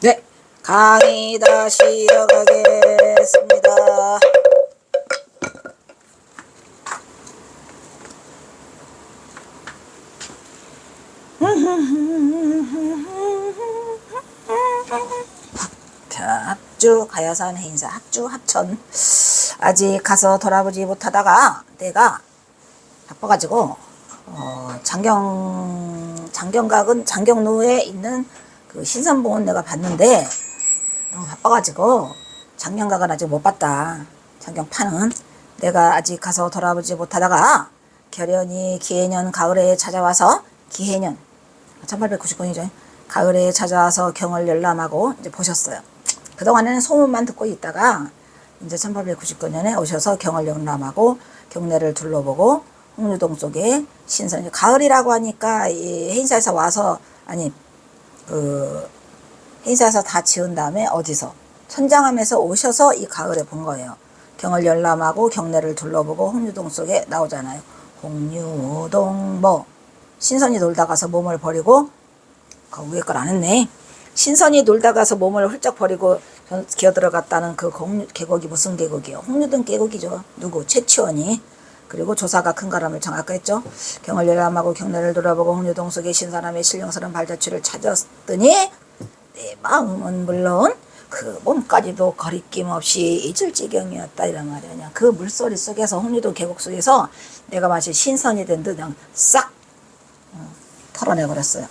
네, 강의 다시 이어가겠습니다. 자, 합주 가야산 행사 합주 합천 아직 가서 돌아보지 못하다가 내가 바빠가지고 장경각은 장경로에 있는 그 신선봉은 내가 봤는데 너무 바빠가지고 장경각은 아직 못 봤다. 장경판은 내가 아직 가서 돌아보지 못하다가 결연히 기해년 가을에 찾아와서 기해년 1899년이죠. 가을에 찾아와서 경을 열람하고 이제 보셨어요. 그동안에는 소문만 듣고 있다가 이제 1899년에 오셔서 경을 열람하고 경내를 둘러보고 홍류동 속에 신선, 가을이라고 하니까 이 행사에서 와서, 아니 그 행사에서 다 지은 다음에 어디서 천장함에서 오셔서 이 가을에 본 거예요. 경을 열람하고 경내를 둘러보고 홍류동 속에 나오잖아요. 홍류동 뭐 신선이 놀다 가서 몸을 버리고, 그 위에 걸 안 했네. 신선이 놀다 가서 몸을 훌쩍 버리고 기어 들어갔다는 그 계곡이 무슨 계곡이요? 홍류동 계곡이죠. 누구? 최치원이. 그리고 조사가 큰 가람을 정확히 했죠. 경을 열람하고 경내를 돌아보고 홍류동 속에 신선함의 신령스러운 발자취를 찾았더니 내 마음은 물론 그 몸까지도 거리낌 없이 잊을 지경이었다, 이란 말이야. 그 물소리 속에서, 홍류동 계곡 속에서 내가 마치 신선이 된 듯 그냥 싹 털어내버렸어요.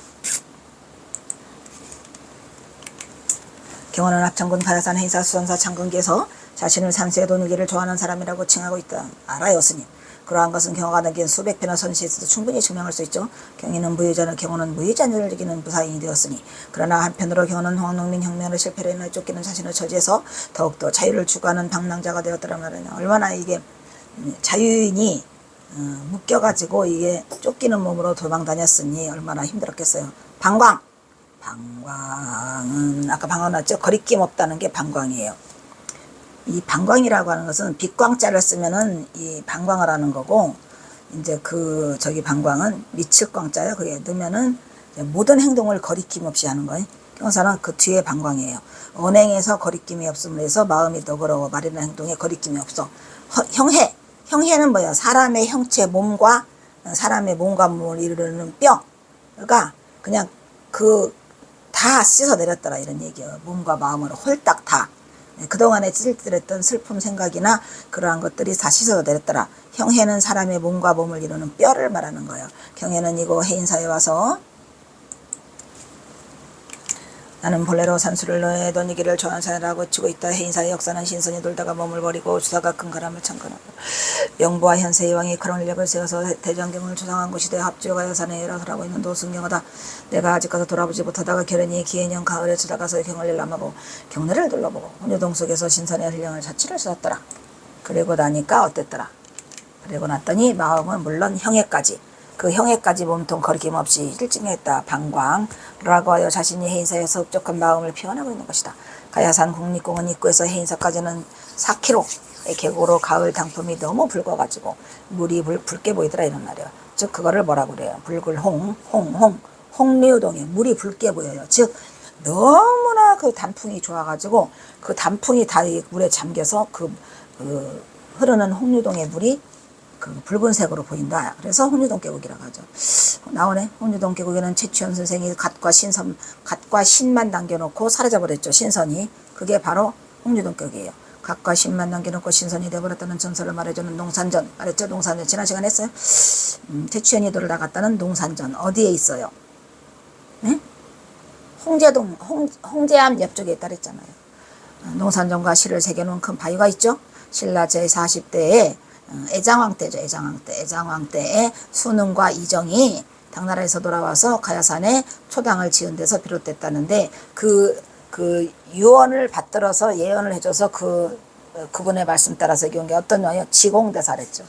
경원은 합천군 가야산 행사 수선사 장근기에서 자신을 삼세의 돈이기를 좋아하는 사람이라고 칭하고 있다. 알아요, 스님. 그러한 것은 경화가 넘긴 수백 편의 선시에서도 충분히 증명할 수 있죠. 경인은 무유자는, 경호는 무유자를 즐기는 무사인이 되었으니, 그러나 한편으로 경호는 홍학농민 혁명을 실패로 인해 쫓기는 자신의 처지에서 더욱더 자유를 추구하는 방랑자가 되었더란 말이냐. 얼마나 이게 자유인이 묶여가지고 이게 쫓기는 몸으로 도망 다녔으니 얼마나 힘들었겠어요. 방광은 아까 방광 나왔죠. 거리낌 없다는 게 방광이에요. 이 방광이라고 하는 것은 빛광자를 쓰면은 이 방광을 하는 거고, 이제 그 저기 방광은 미칠 광자예요. 그게 넣으면은 모든 행동을 거리낌 없이 하는 거예요. 경사는 그 뒤에 방광이에요. 언행에서 거리낌이 없음으로 해서 마음이 너그러워 말이나 행동에 거리낌이 없어. 형해는 뭐야? 사람의 형체, 사람의 몸과 몸을 이루는 뼈. 그러니까 그냥 다 씻어내렸더라, 이런 얘기예요. 몸과 마음을 홀딱 다. 그동안에 찔찔했던 슬픔 생각이나 그러한 것들이 다 씻어내렸더라. 형해는 사람의 몸과 몸을 이루는 뼈를 말하는 거예요. 경해는 이거 해인사에 와서 나는 본래로 산수를 너의 돈이기를 좋아하는 사람이라고 치고 있다. 해인사의 역사는 신선이 돌다가 몸을 버리고 주사가 큰 가람을 창건하고 영부와 현세의 왕이 그런 인력을 세워서 대장경을 조성한 곳이 되어 합주가 여산에 일어서라고 있는 노승경하다. 내가 아직 가서 돌아보지 못하다가 결연히 기해년 가을에 찾아가서 경을 열람하고 경내를 둘러보고 홍류동 속에서 신선의 흘령을 자취를 쏟았더라. 그리고 나니까 어땠더라. 그리고 났더니 마음은 물론 형에까지, 그 형에까지 몸통 거리낌 없이 일증했다. 방광이라고 하여 자신이 해인사에서 흡족한 마음을 표현하고 있는 것이다. 가야산 국립공원 입구에서 해인사까지는 4km의 계곡으로 가을 당품이 너무 붉어가지고 물이 붉게 보이더라, 이런 말이에요. 즉 그거를 뭐라고 그래요? 붉을 홍류동에 물이 붉게 보여요. 즉 너무나 그 단풍이 좋아가지고 그 단풍이 다 물에 잠겨서 흐르는 홍류동의 물이 그 붉은색으로 보인다. 그래서 홍류동 계곡이라고 하죠. 나오네. 홍류동 계곡에는 최치원 선생이 갓과 신만 남겨놓고 사라져버렸죠. 신선이. 그게 바로 홍류동 계곡이에요. 갓과 신만 남겨놓고 신선이 되어버렸다는 전설을 말해주는 농산전. 말했죠? 농산전. 지난 시간에 했어요. 최치원이 돌아 갔다는 농산전. 어디에 있어요? 네? 홍제암 옆쪽에 있다 그랬잖아요. 농산전과 시를 새겨놓은 큰 바위가 있죠. 신라 제40대에 애장왕 때죠. 애장왕 때에 순응과 이정이 당나라에서 돌아와서 가야산에 초당을 지은 데서 비롯됐다는데 그 유언을 받들어서 예언을 해줘서 그분의 말씀 따라서 이긴 게 어떤 거예요? 지공대사랬죠.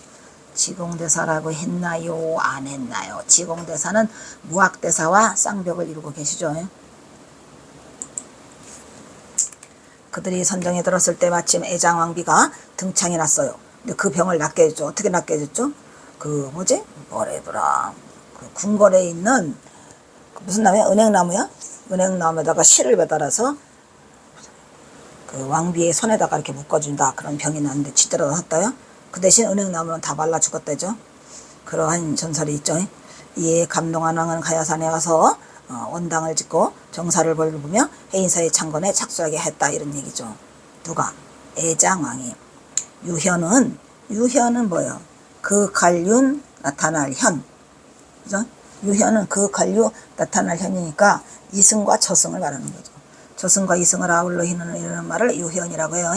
지공대사라고 했나요? 안 했나요? 지공대사는 무학대사와 쌍벽을 이루고 계시죠. 그들이 선정에 들었을 때 마침 애장왕비가 등창이 났어요. 근데 그 병을 낫게 해줬죠. 어떻게 낫게 해줬죠? 뭐래더라. 그 궁궐에 있는 무슨 나무야? 은행나무야? 은행나무에다가 실을 매달아서 그 왕비의 손에다가 이렇게 묶어준다. 그런 병이 났는데 쥐대로 났다요. 그 대신 은행나무는 다 말라 죽었다죠. 그러한 전설이 있죠. 이에 감동한 왕은 가야산에 가서 원당을 짓고 정사를 벌이며 해인사의 창건에 착수하게 했다. 이런 얘기죠. 누가? 애장왕이. 유현은 뭐예요? 그 관륜 나타날 현. 그죠? 유현은 그 관류 나타날 현이니까 이승과 저승을 말하는 거죠. 저승과 이승을 아울러 이르는 말을 유현이라고 해요.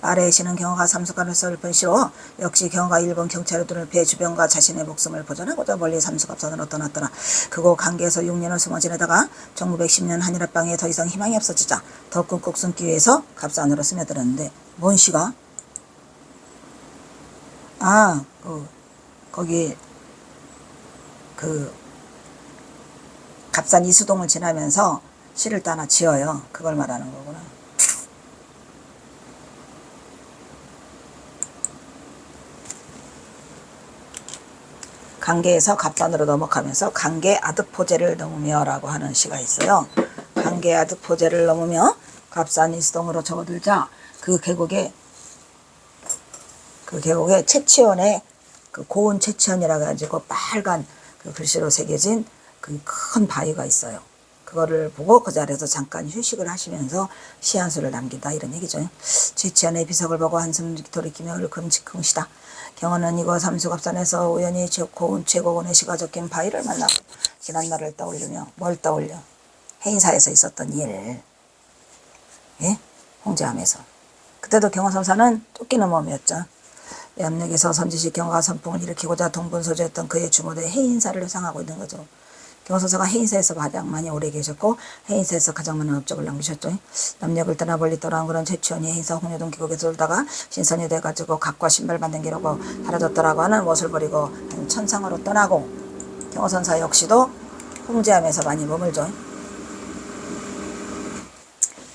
아래에 시는 경화가 삼수갑에서 읊은 시로 역시 경화가 일본 경찰에 두는 배 주변과 자신의 목숨을 보존하고자 멀리 삼수갑산으로 떠났더라. 그곳 강계에서 6년을 숨어 지내다가 1910년 한일합방에 더 이상 희망이 없어지자 더 꾹꾹 숨기 위해서 갑산으로 스며들었는데 뭔 시가? 거기 갑산 이수동을 지나면서 시를 또 하나 지어요. 그걸 말하는 거구나. 강계에서 갑산으로 넘어가면서 강계 아득포제를 넘으며 라고 하는 시가 있어요. 강계 아득포제를 넘으며 갑산 이수동으로 접어들자 그 계곡에 채치원에 고운 채치원이라 가지고 빨간 그 글씨로 새겨진 그 큰 바위가 있어요. 그거를 보고 그 자리에서 잠깐 휴식을 하시면서 시 한 수를 남긴다. 이런 얘기죠. 채치원의 비석을 보고 한숨 돌이키며 끔찍흥시다. 경호는 이곳 삼수갑산에서 우연히 고운 최고원의 시가 적힌 바위를 만나고 지난 날을 떠올리며 뭘 떠올려? 해인사에서 있었던 일. 예? 홍제함에서. 그때도 경호선사는 쫓기는 몸이었죠. 염력에서 선지식 경화가 선풍을 일으키고자 동분서주했던 그의 주모대 해인사를 회상하고 있는 거죠. 경호선사가 해인사에서 가장 많이 오래 계셨고 해인사에서 가장 많은 업적을 남기셨죠. 남력을 떠나 멀리 떠나온 그런 최치원이 해인사 홍려동 기곡에서 돌다가 신선이 돼가지고 각과 신발 만든 기라고 사라졌더라고 하는 못을 버리고 천상으로 떠나고 경호선사 역시도 홍제함에서 많이 머물죠.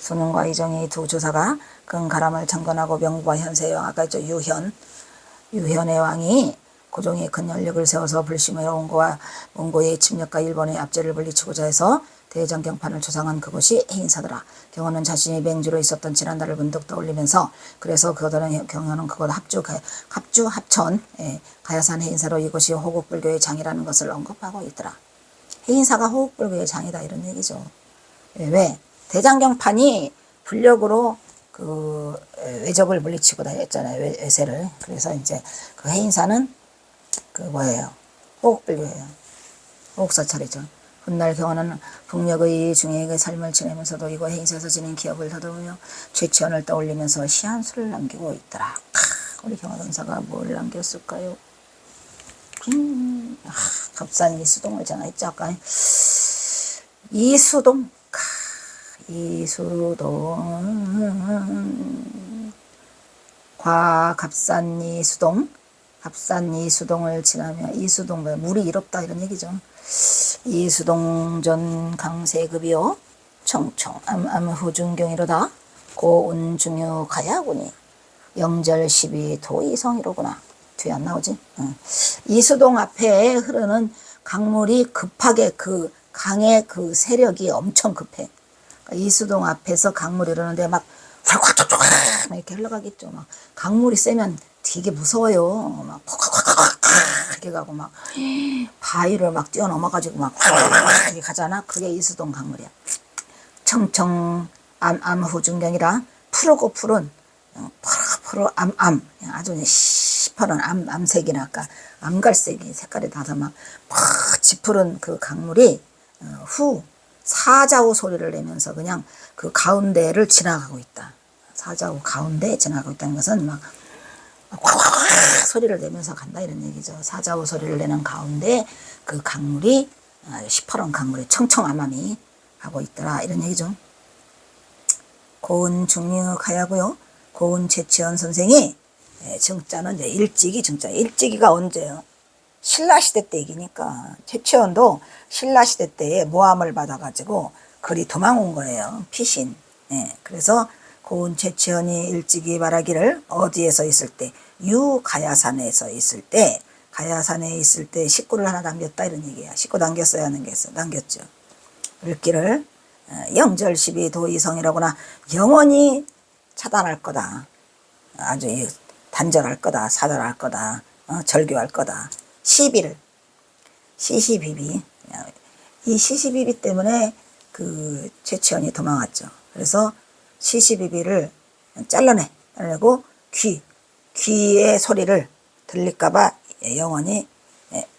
순응과 이정희 두 주사가 근가람을 창건하고 명부와 현세의 왕, 아까 있죠. 유현의 왕이 고종이 큰 연력을 세워서 불심의 몽고의 침략과 일본의 압제를 물리치고자 해서 대장경판을 조상한 그곳이 해인사더라. 경호는 자신이 맹주로 있었던 지난날을 문득 떠올리면서 그래서 경호는 그곳 합천 가야산 해인사로 이곳이 호국불교의 장이라는 것을 언급하고 있더라. 해인사가 호국불교의 장이다 이런 얘기죠. 왜? 대장경판이 불력으로 그 외적을 물리치고 다녔잖아요. 외세를. 그래서 이제 그 해인사는 그 뭐예요? 호국불교예요. 호국사찰이죠. 훗날 경호는 북녘의 중액의 삶을 지내면서도 이곳 해인사에서 지닌 기억을 더듬으며 최치원을 떠올리면서 시 한 수를 남기고 있더라. 우리 경호선사가 뭘 남겼을까요? 갑산 이수동을 제가 했죠. 아까 이수동 갑산 이수동을 지나며 이수동 물이 이롭다 이런 얘기죠. 이수동전 강세급이요 청청 암후중경이로다 고운중유 가야군이 영절12 도이성이로구나. 뒤에 안 나오지? 이수동 앞에 흐르는 강물이 급하게 그 강의 그 세력이 엄청 급해. 이수동 앞에서 강물이 흐르는데 막 이렇게 흘러가겠죠. 막 강물이 세면 되게 무서워요. 막 이렇게 가고 막 바위를 막 뛰어넘어가지고 막 이렇게 가잖아. 그게 이수동 강물이야. 청청 암후중경이라 푸르고 푸른 푸르 아주 시퍼런 암색이나 아까 암갈색이 색깔이 나서 막 짙푸른 그 강물이 사자우 소리를 내면서 그냥 그 가운데를 지나가고 있다. 사자우 가운데 지나가고 있다는 것은 막 소리를 내면서 간다 이런 얘기죠. 사자우 소리를 내는 가운데 그 강물이 시퍼런 강물이 청청암암이 하고 있더라 이런 얘기죠. 고은 중류 가야고요. 고은 최치원 선생이 정자는 이제 일찍이 정자. 일찍이가 언제요? 신라시대 때 얘기니까 최치원도 신라시대 때에 모함을 받아가지고 그리 도망온 거예요. 피신. 그래서 고은 최치원이 일찍이 말하기를 어디에서 있을 때 유가야산에서 있을 때 가야산에 있을 때 식구를 하나 남겼다 이런 얘기야. 식구 남겼어야 하는 게 있어. 남겼죠. 읽기를 영절12 도이성이라구나. 영원히 차단할 거다. 아주 단절할 거다. 사절할 거다. 절교할 거다. 시비를. 시시비비. 이 시시비비 때문에 그 최치원이 도망왔죠. 그래서 시시비비를 잘라내고 귀의 소리를 들릴까봐 영원히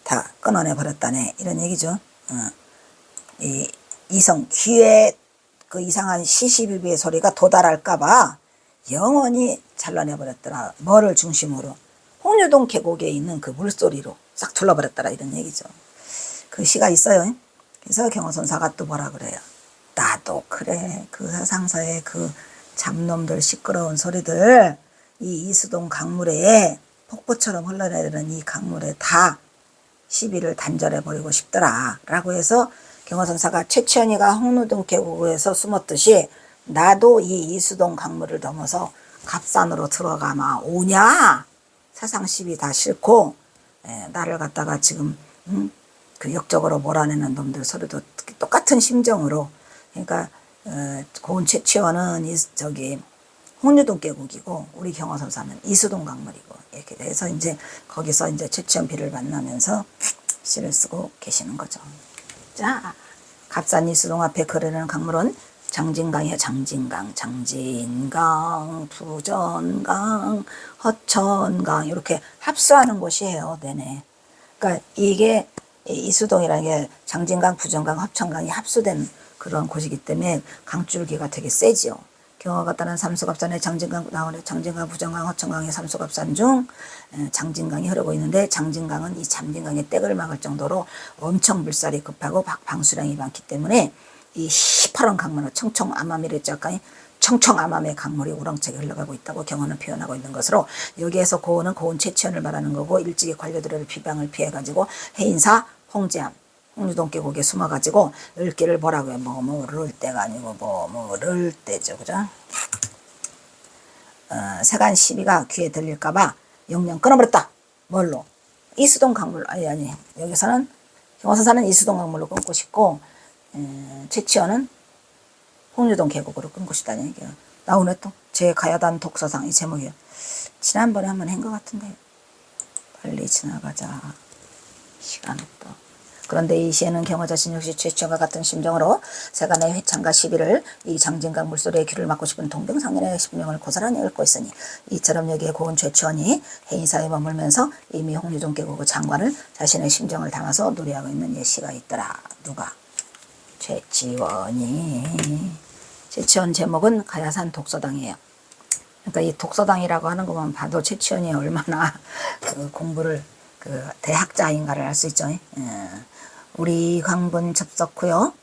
다 끊어내 버렸다네. 이런 얘기죠. 이 이성 귀에 그 이상한 시시비비의 소리가 도달할까봐 영원히 잘라내 버렸더라. 뭐를 중심으로? 홍유동 계곡에 있는 그 물소리로 싹 둘러버렸더라. 이런 얘기죠. 그 시가 있어요. 그래서 경호선사가 또 뭐라 그래요. 나도 그래. 그 사상사의 그 잡놈들 시끄러운 소리들 이 이수동 강물에 폭포처럼 흘러내리는 이 강물에 다 시비를 단절해버리고 싶더라. 라고 해서 경호선사가 최치원이가 홍유동 계곡에서 숨었듯이 나도 이 이수동 강물을 넘어서 갑산으로 들어가마 오냐. 사상 시비 다 싫고 나를 갖다가 지금 그 역적으로 몰아내는 놈들 소리도 똑같은 심정으로. 그러니까 고은 최치원은 저기 홍유동 계곡이고 우리 경호선사는 이수동 강물이고 이렇게 돼서 이제 거기서 이제 최치원 비를 만나면서 시를 쓰고 계시는 거죠. 자, 갑산 이수동 앞에 흐르는 강물은 장진강이에요. 장진강, 부전강, 허천강 이렇게 합수하는 곳이에요. 네네. 그러니까 이게 이수동이라는 게 장진강, 부전강, 허천강이 합수된 그런 곳이기 때문에 강줄기가 되게 세지요. 경화가 따른 삼수갑산에 장진강 나오는 장진강, 부전강, 허천강의 삼수갑산 중 장진강이 흐르고 있는데 장진강은 이 잠진강의 땡을 막을 정도로 엄청 물살이 급하고 방수량이 많기 때문에 이 시퍼런 강물은 청청암암이랬죠. 청청암암의 강물이 우렁차게 흘러가고 있다고 경호는 표현하고 있는 것으로 여기에서 고은은 고은 최치원을 말하는 거고 일찍이 관료들의 비방을 피해가지고 해인사 홍제암 홍유동 계곡에 숨어가지고 을기를 뭐라고요? 뭐를 때가 아니고 뭐를 때죠. 그죠? 세간 시비가 귀에 들릴까봐 영영 끊어버렸다. 뭘로? 이수동 강물. 아니 여기서는 경호선사는 이수동 강물로 끊고 싶고 최치원은 홍유동 계곡으로 끊고 싶다는 얘기예요. 나오네 또. 제 가야단 독서상 이 제목이에요. 지난번에 한번 한 것 같은데 빨리 지나가자. 시간 없다. 그런데 이 시에는 경호 자신 역시 최치원과 같은 심정으로 세간의 회창과 시비를 이 장진강 물소리에 귀를 막고 싶은 동병상련의 심령을 고스란히 읊고 있으니 이처럼 여기에 고은 최치원이 해인사에 머물면서 이미 홍유동 계곡의 장관을 자신의 심정을 담아서 노래하고 있는 예시가 있더라. 누가? 최치원이. 최치원 제목은 가야산 독서당이에요. 그러니까 이 독서당이라고 하는 것만 봐도 최치원이 얼마나 그 공부를 그 대학자인가를 알 수 있죠. 우리 광분 접석후요.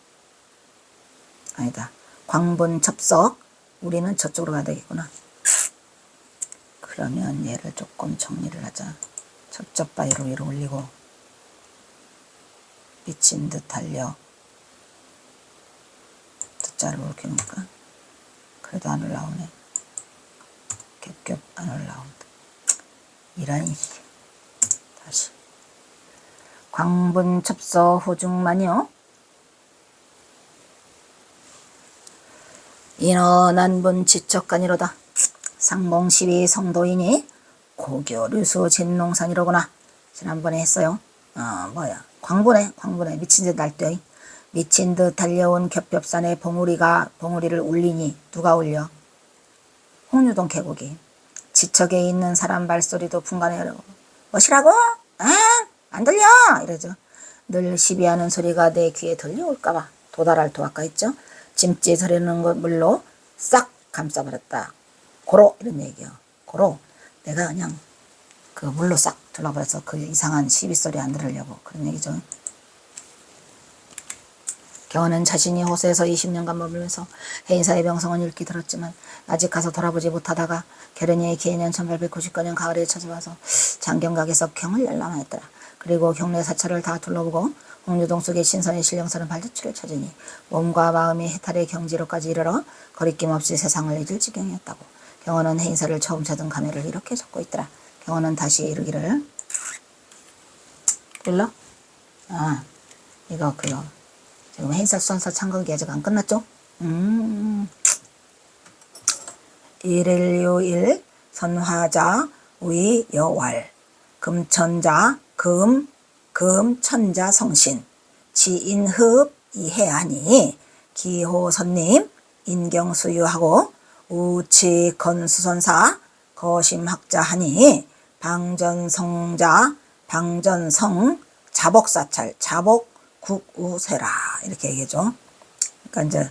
아니다. 광분 접석. 우리는 저쪽으로 가야 되겠구나. 그러면 얘를 조금 정리를 하자. 첩첩바위로 위로 올리고 미친 듯 달려. 자를 이렇게 놓을까? 그래도 안 올라오네. 겹겹 안 올라온다. 이라니. 다시. 광분 첩서 호중만요. 인어난분 지척간이로다. 상봉시비 성도이니 고교류수 진농산이로구나. 지난번에 했어요. 광분에 미친 듯 날뛰어. 미친 듯 달려온 겹겹산에 봉우리를 울리니 누가 울려? 홍유동 계곡이. 지척에 있는 사람 발소리도 분간해. 뭐시라고? 안 들려! 이러죠. 늘 시비하는 소리가 내 귀에 들려올까봐 도달할 도화가 있죠. 짐짓 흐르는 것 물로 싹 감싸버렸다. 고로 이런 얘기요. 고로 내가 그냥 그 물로 싹 둘러버려서 그 이상한 시비 소리 안 들으려고 그런 얘기죠. 경호는 자신이 호수에서 20년간 머물면서 해인사의 명성은 읽기 들었지만 아직 가서 돌아보지 못하다가 결연히의 기해년 1899년 가을에 찾아와서 장경각에서 경을 열람하였더라. 그리고 경내 사찰을 다 둘러보고 홍유동 속의 신선의 신령스러운 발자취를 찾으니 몸과 마음이 해탈의 경지로까지 이르러 거리낌 없이 세상을 잊을 지경이었다고. 경호는 해인사를 처음 찾은 감회를 이렇게 적고 있더라. 경호는 다시 이르기를 불러? 이거 그거 지금 해인사 수산사 창극이 아직 안 끝났죠? 일일요일 선화자 위여왈 금천자 금천자 성신 지인흡 이해하니 기호선님 인경수유하고 우치건수선사 거심학자하니 방전성자 방전성 자복사찰 자복국우세라 이렇게 얘기해줘. 그러니까 이제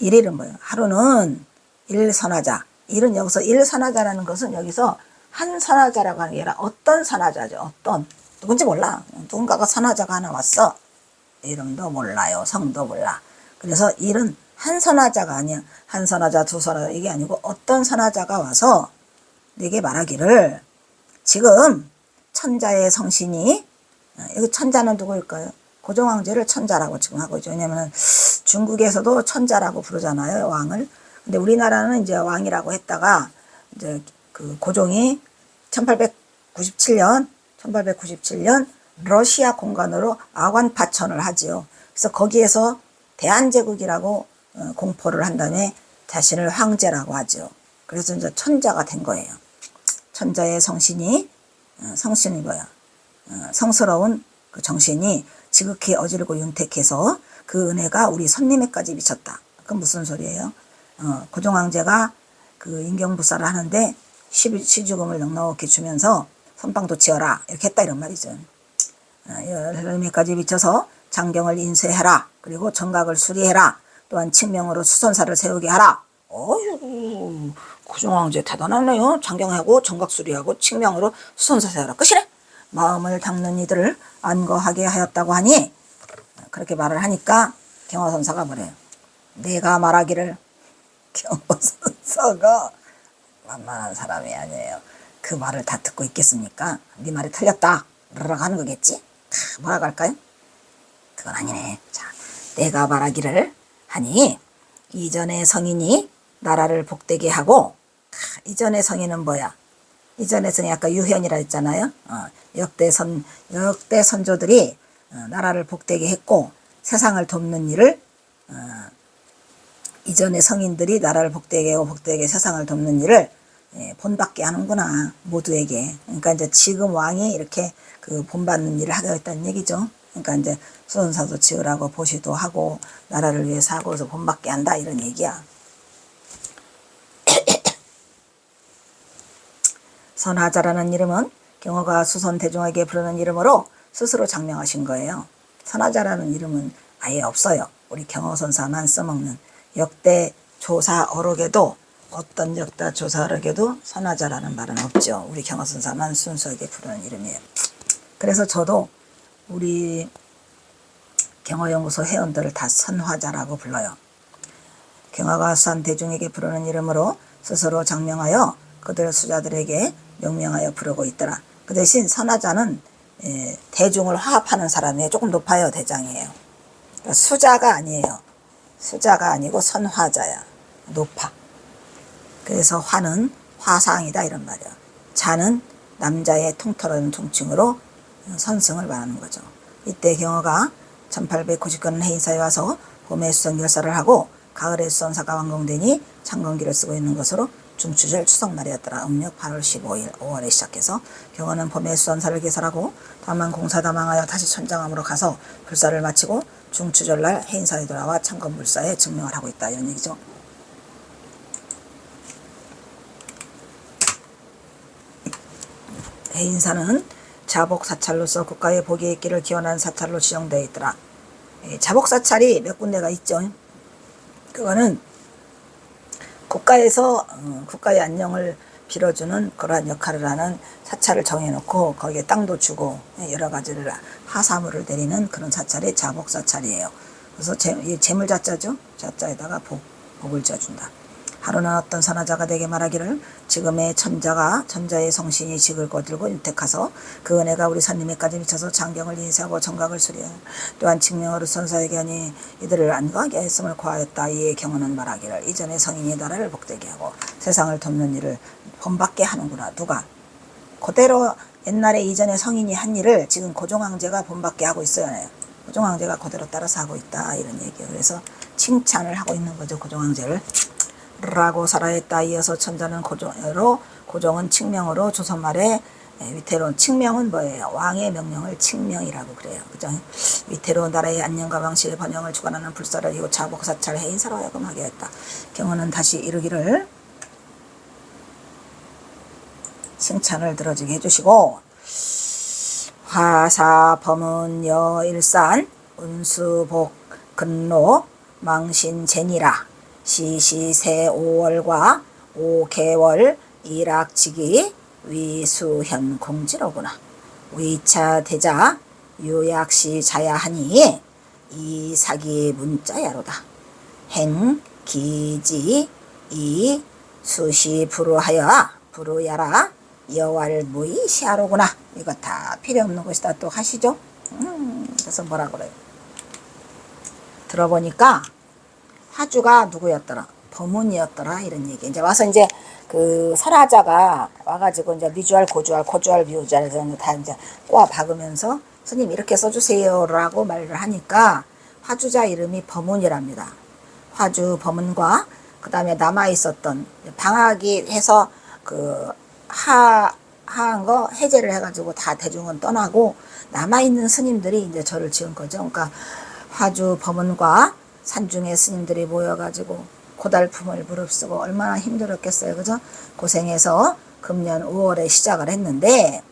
일일은 뭐예요? 하루는 일선하자. 일은 여기서 일선하자라는 것은 여기서 한 선하자라고 하는 게 아니라 어떤 선하자죠. 어떤 누군지 몰라. 누군가가 선하자가 하나 왔어. 이름도 몰라요. 성도 몰라. 그래서 일은 한 선하자가 아니야. 한 선하자 두 선하자 이게 아니고 어떤 선하자가 와서 내게 말하기를 지금 천자의 성신이 여기 천자는 누구일까요? 고종황제를 천자라고 지금 하고 있죠. 왜냐면 중국에서도 천자라고 부르잖아요. 왕을. 근데 우리나라는 이제 왕이라고 했다가 이제 그 고종이 1897년 러시아 공간으로 아관파천을 하지요. 그래서 거기에서 대한제국이라고 공포를 한 다음에 자신을 황제라고 하죠. 그래서 이제 천자가 된 거예요. 천자의 성신이 성신이 뭐야? 성스러운 그 정신이 지극히 어지르고 윤택해서 그 은혜가 우리 손님에까지 미쳤다. 그건 무슨 소리예요? 고종황제가 그 인경부사를 하는데 시주금을 넉넉히 주면서 선방도 지어라 이렇게 했다 이런 말이죠. 은혜까지 미쳐서 장경을 인쇄해라. 그리고 정각을 수리해라. 또한 칙명으로 수선사를 세우게 하라. 어휴, 고종황제 대단하네요. 장경하고 정각 수리하고 칙명으로 수선사 세우라. 끝이네. 마음을 닦는 이들을 안거하게 하였다고 하니 그렇게 말을 하니까 경화선사가 뭐래요? 내가 말하기를 경화선사가 만만한 사람이 아니에요. 그 말을 다 듣고 있겠습니까? 네 말이 틀렸다. 라고 하는 거겠지? 뭐라고 할까요? 그건 아니네. 자, 내가 말하기를 하니 이전의 성인이 나라를 복되게 하고 이전의 성인은 뭐야? 이전의 성이 아까 유현이라 했잖아요. 역대 선조들이 나라를 복되게 했고 세상을 돕는 일을 이전의 성인들이 나라를 복되게 하고 복되게 세상을 돕는 일을 본받게 하는구나 모두에게. 그러니까 이제 지금 왕이 이렇게 그 본받는 일을 하게 했다는 얘기죠. 그러니까 이제 수선사도 지으라고 보시도 하고 나라를 위해서 하고 그래서 본받게 한다 이런 얘기야. 선하자라는 이름은 경호가 수선 대중에게 부르는 이름으로 스스로 장명하신 거예요. 선하자라는 이름은 아예 없어요. 우리 경호선사만 써먹는 역대 조사 어록에도 어떤 역대 조사 어록에도 선하자라는 말은 없죠. 우리 경호선사만 순수하게 부르는 이름이에요. 그래서 저도 우리 경호연구소 회원들을 다 선화자라고 불러요. 경화가 수산 대중에게 부르는 이름으로 스스로 장명하여 그들 수자들에게 명명하여 부르고 있더라. 그 대신 선화자는 대중을 화합하는 사람이 조금 높아요. 대장이에요. 그러니까 수자가 아니에요. 수자가 아니고 선화자야. 높아. 그래서 화는 화상이다 이런 말이야. 자는 남자의 통털은 통칭으로 선승을 말하는 거죠. 이때 경호가 1899년 해인사에 와서 봄에 수성 열사를 하고 가을에 수선사가 완공되니 창건기를 쓰고 있는 것으로 중추절 추석날이었더라. 음력 8월 15일 5월에 시작해서 경호는 봄에 수선사를 개설하고 다만 공사다 망하여 다시 천장암으로 가서 불사를 마치고 중추절날 해인사에 돌아와 창건불사에 증명을 하고 있다 이런 얘기죠. 해인사는 자복사찰로서 국가의 복이 있기를 기원한 사찰로 지정되어 있더라. 자복사찰이 몇 군데가 있죠. 그거는 국가에서 국가의 안녕을 빌어주는 그러한 역할을 하는 사찰을 정해놓고 거기에 땅도 주고 여러 가지를 하사물을 내리는 그런 사찰이 자복사찰이에요. 그래서 재물자자죠. 자자에다가 복을 지어준다. 하루는 어떤 선하자가 내게 말하기를 지금의 천자의 성신이 직을 거들고 윤택하서 그 은혜가 우리 선님에까지 미쳐서 장경을 인쇄하고 정각을 수리하여 또한 증명으로 선사에게 하니 이들을 안거하게 했음을 고하였다. 이에 경호는 말하기를 이전의 성인이 나라를 복되게 하고 세상을 돕는 일을 본받게 하는구나. 누가? 그대로 옛날에 이전의 성인이 한 일을 지금 고종황제가 본받게 하고 있어요. 고종황제가 그대로 따라서 하고 있다 이런 얘기예요. 그래서 칭찬을 하고 있는 거죠. 고종황제를. 라고 살아있다. 이어서 천자는 고종은 칙명으로 조선말에 위태로운 칙명은 뭐예요? 왕의 명령을 칙명이라고 그래요. 그죠? 위태로운 나라의 안녕과 방식의 번영을 주관하는 불사를 이고 자복사찰 해인사로 하여금 하게 했다. 경호는 다시 이르기를 칭찬을 들어주게 해주시고 화사 범은 여일산 운수복 근로 망신제니라 시시세 5월과 5개월 일학지기 위수현 공지로구나. 위차 대자 유약시 자야하니 이사기 문자야로다. 행 기지 이 수시 부루야라 여왈 무이시하로구나. 이거 다 필요 없는 것이다 또 하시죠. 그래서 뭐라 그래요? 들어보니까 화주가 누구였더라? 범운이었더라. 이런 얘기. 이제 와서 이제 그 설화자가 와가지고 이제 미주알, 고주알, 비우주알 다 이제 꼬아 박으면서 스님 이렇게 써주세요라고 말을 하니까 화주자 이름이 범운이랍니다. 화주 범운과 그 다음에 남아 있었던 방학이 해서 그 하한 거 해제를 해가지고 다 대중은 떠나고 남아 있는 스님들이 이제 절을 지은 거죠. 그러니까 화주 범운과 산중의 스님들이 모여가지고 고달품을 무릅쓰고 얼마나 힘들었겠어요. 그죠? 고생해서 금년 5월에 시작을 했는데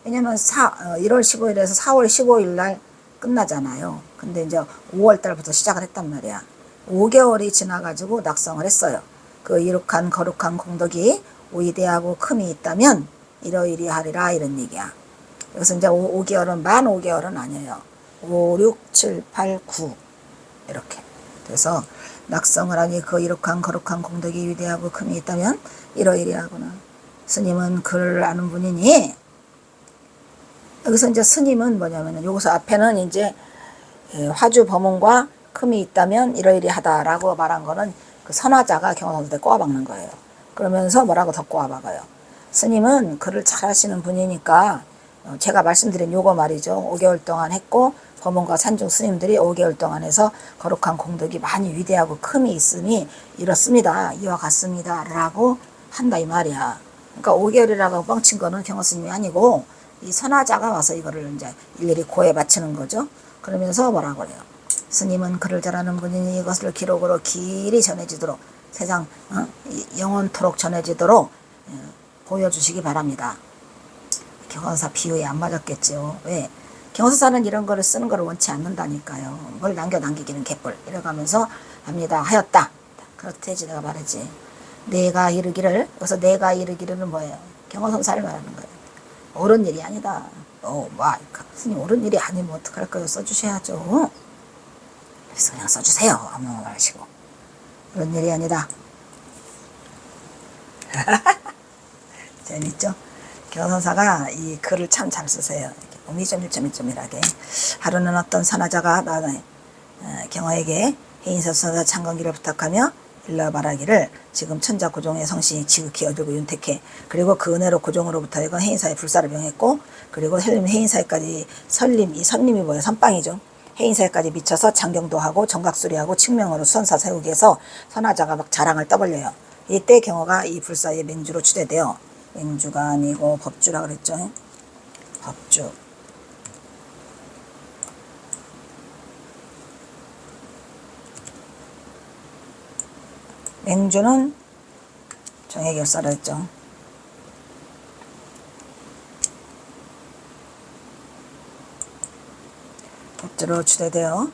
왜냐면 1월 15일에서 4월 15일 날 끝나잖아요. 근데 이제 5월 달부터 시작을 했단 말이야. 5개월이 지나가지고 낙성을 했어요. 그 이룩한 거룩한 공덕이 오이대하고 큼이 있다면 이러이리 하리라 이런 얘기야. 그래서 이제 5개월은 만 5개월은 아니에요. 5, 6, 7, 8, 9 이렇게. 그래서 낙성을 하니 그 이룩한 거룩한 공덕이 위대하고 큼이 있다면 이러이리 하구나. 스님은 그를 아는 분이니 여기서 이제 스님은 뭐냐면은 여기서 앞에는 이제 화주 범운과 큼이 있다면 이러이리 하다라고 말한 거는 그 선화자가 경호선수에 꼬아박는 거예요. 그러면서 뭐라고 더 꼬아박아요. 스님은 글을 잘 하시는 분이니까 제가 말씀드린 요거 말이죠. 5개월 동안 했고 범운과 산중 스님들이 5개월 동안 해서 거룩한 공덕이 많이 위대하고 큼이 있으니 이렇습니다. 이와 같습니다. 라고 한다 이 말이야. 그러니까 5개월이라고 뻥친 거는 경호 스님이 아니고 이 선화자가 와서 이거를 이제 일일이 고에 바치는 거죠. 그러면서 뭐라고 그래요. 스님은 글을 잘하는 분이니 이것을 기록으로 길이 전해지도록 세상 영원토록 전해지도록 보여주시기 바랍니다. 경호사 비유에 안 맞았겠죠. 왜? 경호사는 이런 거를 쓰는 거를 원치 않는다니까요. 뭘 남기기는 개뿔 이래가면서 합니다. 하였다. 그렇대지 내가 말하지. 내가 이르기를 여기서 내가 이르기를은 뭐예요? 경호선사를 말하는 거예요. 옳은 일이 아니다. 스님 옳은 일이 아니면 어떡할까요? 써주셔야죠. 그래서 그냥 써주세요. 아무 말하시고. 옳은 일이 아니다. 재밌죠? 경호선사가 이 글을 참 잘 쓰세요. 오미점일점일점일하게. 하루는 어떤 선화자가 경호에게 해인사선사 창건기를 부탁하며 일러 말하기를 지금 천자 고종의 성신이 지극히 어들고 윤택해. 그리고 그 은혜로 고종으로부터 이건 해인사의 불사를 명했고 그리고 해인사에까지 이 선림이 뭐예요? 선빵이죠. 해인사에까지 미쳐서 장경도 하고 정각수리하고 칙명으로 수선사 세우기 해서 선화자가 막 자랑을 떠벌려요. 이때 경호가 이 불사의 맹주로 추대돼요. 맹주가 아니고 법주라 그랬죠. 법주. 맹주는 정예결사라 했죠. 법주로 추대되어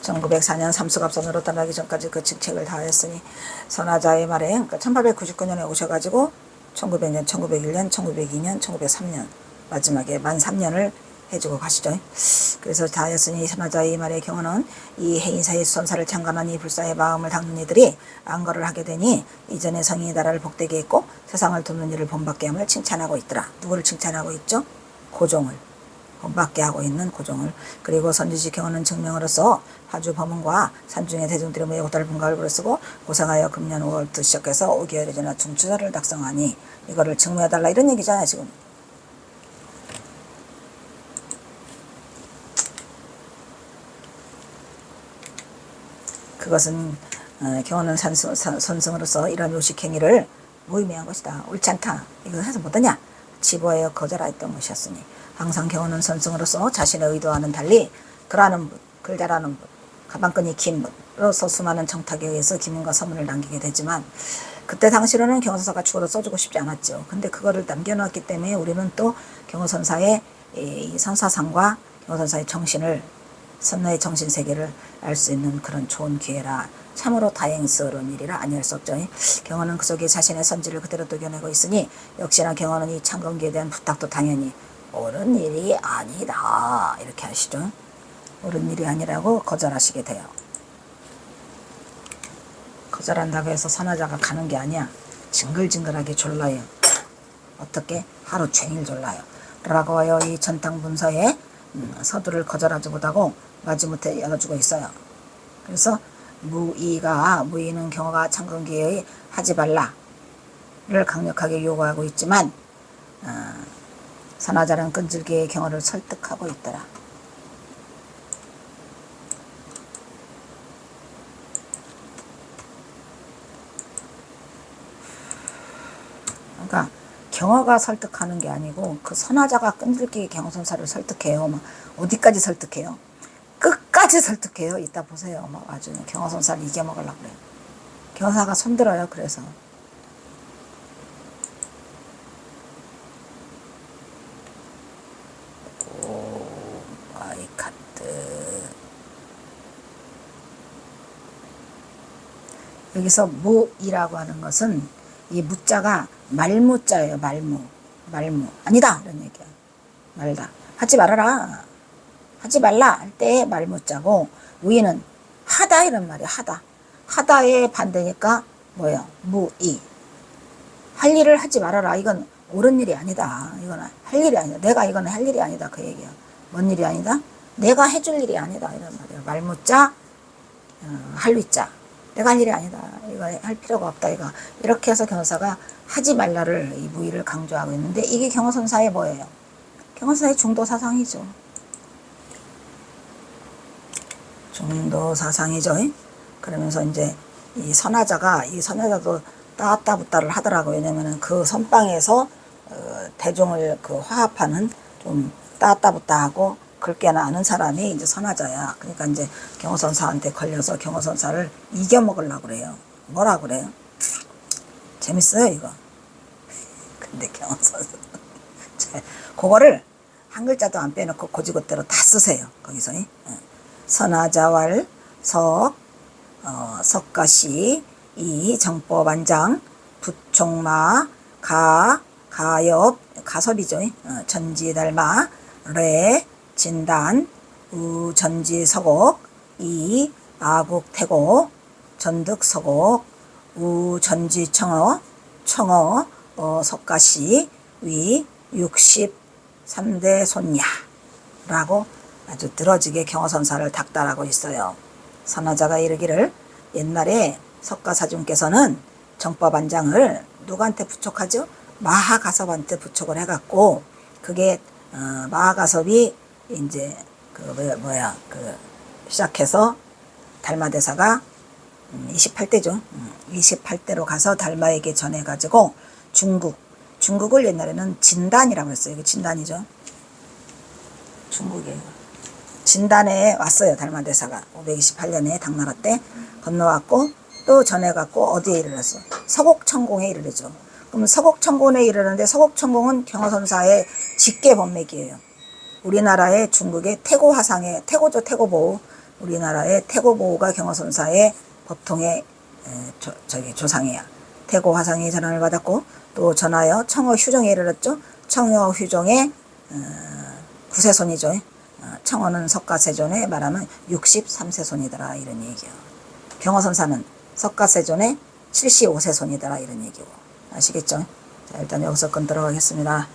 1904년 삼수갑선으로 떠나기 전까지 그 직책을 다했으니 선화자의 말에 그러니까 1899년에 오셔가지고 1900년, 1901년, 1902년, 1903년 마지막에 만 3년을 해주고 가시죠. 그래서 다했으니 선화자의 말의 경우는 이 해인사의 수선사를 창건한 이 불사의 마음을 닦는 이들이 안거를 하게 되니 이전에 성인이 나라를 복되게 했고 세상을 돕는 일을 본받게 함을 칭찬하고 있더라. 누구를 칭찬하고 있죠? 고종을. 본받게 하고 있는 고종을. 그리고 선지식 경호는 증명으로서 화주 범은과 산중의 대중들이 모여 고달 분가를 쓰고 고생하여 금년 5월부터 시작해서 5개월이 지나 중추자를 작성하니 이거를 증명해달라 이런 얘기잖아요 지금. 그것은 경호는 선승으로서 이런 요식행위를 무의미한 것이다. 옳지 않다. 이거 해서 못하냐? 치부하여 거절하였던 것이었으니 항상 경호는 선승으로서 자신의 의도와는 달리 글하는 분, 글 잘하는 분, 가방끈이 긴 분으로서 수많은 청탁에 의해서 기문과 서문을 남기게 되지만 그때 당시로는 경호선사가 죽어도 써주고 싶지 않았죠. 근데 그거를 남겨놓았기 때문에 우리는 또 경호선사의 이 선사상과 경호선사의 정신을 선사의 정신세계를 알 수 있는 그런 좋은 기회라 참으로 다행스러운 일이라 아니할 수 없죠. 경호는 그 속에 자신의 선지를 그대로 녹여내고 있으니 역시나 경호는 이 창건기에 대한 부탁도 당연히 옳은 일이 아니다 이렇게 하시죠. 옳은 일이 아니라고 거절하시게 돼요. 거절한다고 해서 선하자가 가는 게 아니야. 징글징글하게 졸라요. 어떻게? 하루 종일 졸라요. 라고 하여 이 전당분서에 서두를 거절하지 못하고 마지못해 열어주고 있어요. 그래서 무의는 경호가 창건기에 하지 말라를 강력하게 요구하고 있지만 선하자는 끈질기게 경호를 설득하고 있더라. 그러니까 경호가 설득하는 게 아니고 그 선하자가 끈질기게 경호선사를 설득해요. 막 어디까지 설득해요? 끝까지 설득해요. 이따 보세요. 막 아주 경호선사를 이겨먹으려고 그래요. 경호사가 손들어요. 그래서 오 마이 카드 여기서 무이라고 하는 것은 이 무자가 말무자예요. 말무 아니다 이런 얘기야. 말다 하지 말아라 하지 말라 할 때 말무자고 위는 하다 이런 말이야. 하다의 반대니까 뭐예요? 무이 할 일을 하지 말아라. 이건 옳은 일이 아니다. 이건 할 일이 아니다. 내가 이건 할 일이 아니다. 그 얘기야. 뭔 일이 아니다? 내가 해줄 일이 아니다 이런 말이야. 말무자 할 위자 내가 할 일이 아니다. 이거 할 필요가 없다. 이거 이렇게 해서 경호사가 하지 말라를 이 무의를 강조하고 있는데 이게 경호선사의 뭐예요? 경호선사의 중도사상이죠. 중도사상이죠. 그러면서 이제 이 선하자도 따따 붙다를 하더라고요. 왜냐면은 그 선방에서 대중을 그 화합하는 좀 따따 붙다 하고 글게나 아는 사람이 이제 선하자야. 그러니까 이제 경호선사한테 걸려서 경호선사를 이겨먹으려고 그래요. 뭐라 그래요? 재밌어요, 이거. 근데 경호선사. 그거를 한 글자도 안 빼놓고 고지고대로 다 쓰세요. 거기서. 선하자왈, 석가시, 정법안장, 부총마, 가엽, 가섭이죠. 전지달마, 진단, 전지서곡, 아국태고, 전득서곡, 전지청어, 석가시, 63대 손야 라고 아주 늘어지게 경호선사를 닥달하고 있어요. 선하자가 이르기를 옛날에 석가사중께서는 정법안장을 누구한테 부촉하죠? 마하가섭한테 부촉을 해갖고 그게 마하가섭이 이제 시작해서 달마대사가 28대죠. 28대로 가서 달마에게 전해가지고 중국을 옛날에는 진단이라고 했어요. 이게 진단이죠. 중국이에요. 진단에 왔어요. 달마대사가 528년에 당나라 때 건너왔고 또 전해갖고 어디에 이르렀어? 서곡천공에 이르르죠. 그럼 서곡천공에 이르는데 서곡천공은 경호선사의 직계 법맥이에요. 우리나라의 중국의 태고화상의 태고죠. 태고보호. 우리나라의 태고보호가 경호선사의 법통의 조상이야. 태고화상이 전환을 받았고 또 전하여 청어휴종에 이르렀죠. 청어휴종의 구세손이죠. 청어는 석가세존에 말하면 63세손이더라 이런 얘기요. 경호선사는 석가세존의 75세손이더라 이런 얘기고 아시겠죠? 자, 일단 여기서 끊도록 하겠습니다.